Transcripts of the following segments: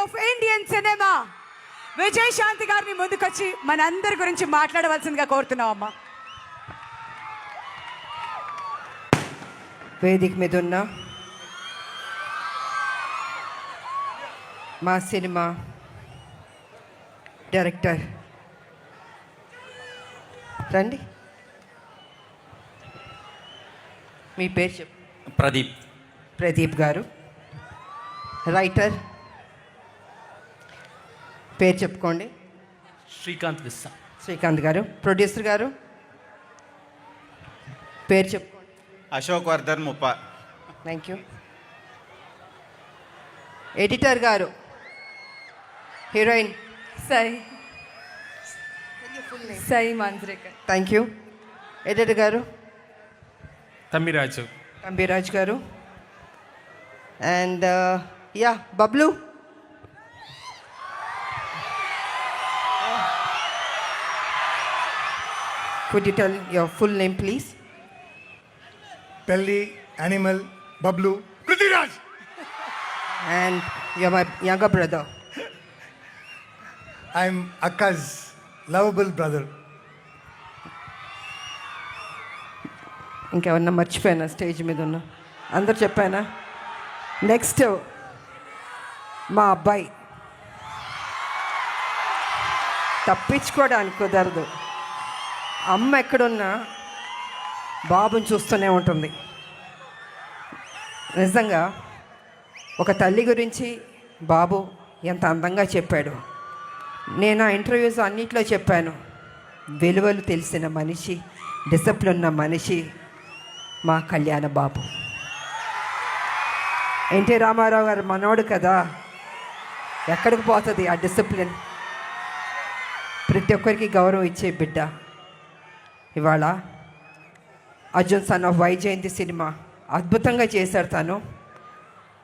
Of Indian cinema Vijayashanti గారిని ముందుకొచ్చి మనందరి గురించి మాట్లాడవలసిందిగా కోరుతున్నామమ్మా. వేదిక మీద ఉన్న మా సినిమా డైరెక్టర్ రండి, మీ పేరు చెప్పు. ప్రదీప్ గారు. రైటర్ పేరు చెప్పుకోండి. శ్రీకాంత్ గారు. ప్రొడ్యూసర్ గారు పేరు చెప్పుకోండి. అశోక్ వర్ధన్ ముప్ప. Thank you. ఎడిటర్ గారు, heroine Sai Manjrekar. Thank you. Editor గారు తంబిరాజు గారు. And yeah Bablu. Could you tell your full name, please? Pelli, Animal, Bablu, Prithviraj. And you're my younger brother. I'm Akka's lovable brother. ఇంకెవరన్నా మర్చిపోయానా స్టేజ్ మీద ఉన్న? అందరు చెప్పానా? నెక్స్ట్ మా అబ్బాయి. తప్పించుకోవడానికి కుదరదు. అమ్మ ఎక్కడున్నా బాబుని చూస్తూనే ఉంటుంది. నిజంగా ఒక తల్లి గురించి బాబు ఎంత అందంగా చెప్పాడు. నేను ఆ ఇంటర్వ్యూస్ అన్నిట్లో చెప్పాను. విలువలు తెలిసిన మనిషి, డిసిప్లిన్ ఉన్న మనిషి మా కళ్యాణ బాబు. ఎన్టీ రామారావు గారు మనోడు కదా, ఎక్కడికి పోతుంది ఆ డిసిప్లిన్? ప్రతి ఒక్కరికి గౌరవం ఇచ్చే బిడ్డ. ఇవాళ Arjun son of Vyjayanthi cinema అద్భుతంగా చేశారు తను.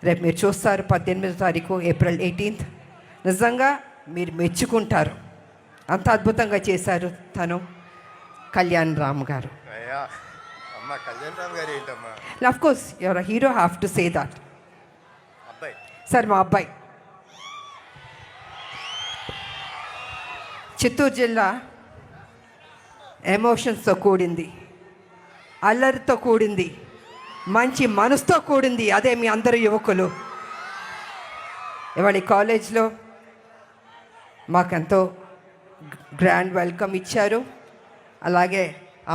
రేపు మీరు చూస్తారు 18వ తారీఖు ఏప్రిల్ 18th. నిజంగా మీరు మెచ్చుకుంటారు, అంత అద్భుతంగా చేశారు తను. కళ్యాణ్ రామ్ గారు. Of course your hero have to say that. Sir మా అబ్బాయి చిత్తూరు జిల్లా ఎమోషన్స్తో కూడింది, అల్లరితో కూడింది, మంచి మనసుతో కూడింది. అదే మీ అందరు యువకులు. ఇవాళ కాలేజ్లో మాకెంతో గ్రాండ్ వెల్కమ్ ఇచ్చారు. అలాగే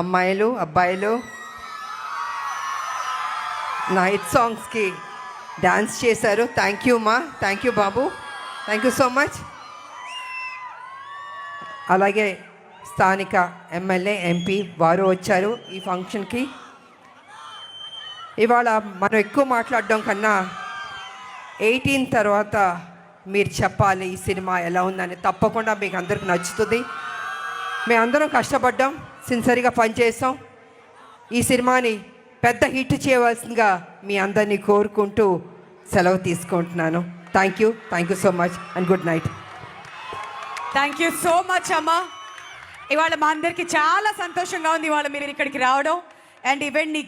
అమ్మాయిలు, అబ్బాయిలు నా హిట్ సాంగ్స్కి డ్యాన్స్ చేశారు. థ్యాంక్ యూ మా, thank you Babu, thank you so much. అలాగే స్థానిక ఎమ్మెల్యే, ఎంపీ వారు వచ్చారు ఈ ఫంక్షన్కి. ఇవాళ మనం ఎక్కువ మాట్లాడడం కన్నా 18 తర్వాత మీరు చెప్పాలి ఈ సినిమా ఎలా ఉందని. తప్పకుండా మీకు అందరికి నచ్చుతుంది. మేమందరం కష్టపడ్డాం, సిన్సియర్గా పనిచేస్తాం. ఈ సినిమాని పెద్ద హిట్ చేయవలసిందిగా మీ అందరినీ కోరుకుంటూ సెలవు తీసుకుంటున్నాను. Thank you so much and good night. Thank you so much అమ్మా. ఇవాళ మా అందరికి చాలా సంతోషంగా ఉంది ఇవాళ మీరు ఇక్కడికి రావడం అండ్ ఈవెంట్ని